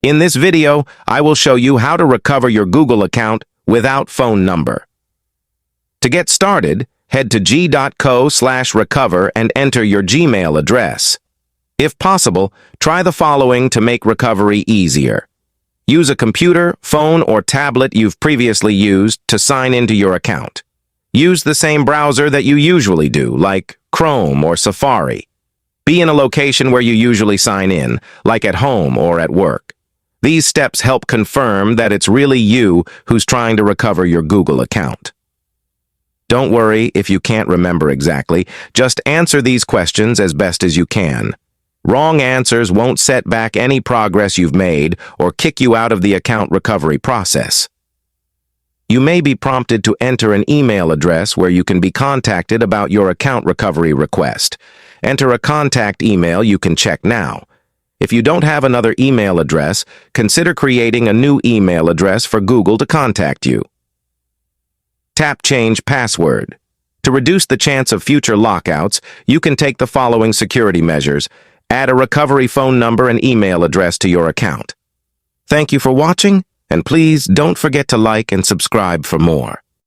In this video, I will show you how to recover your Google account without phone number. To get started, head to g.co/recover and enter your Gmail address. If possible, try the following to make recovery easier. Use a computer, phone, or tablet you've previously used to sign into your account. Use the same browser that you usually do, like Chrome or Safari. Be in a location where you usually sign in, like at home or at work. These steps help confirm that it's really you who's trying to recover your Google account. Don't worry if you can't remember exactly, just answer these questions as best as you can. Wrong answers won't set back any progress you've made or kick you out of the account recovery process. You may be prompted to enter an email address where you can be contacted about your account recovery request. Enter a contact email you can check now. If you don't have another email address, consider creating a new email address for Google to contact you. Tap Change Password. To reduce the chance of future lockouts, you can take the following security measures. Add a recovery phone number and email address to your account. Thank you for watching, and please don't forget to like and subscribe for more.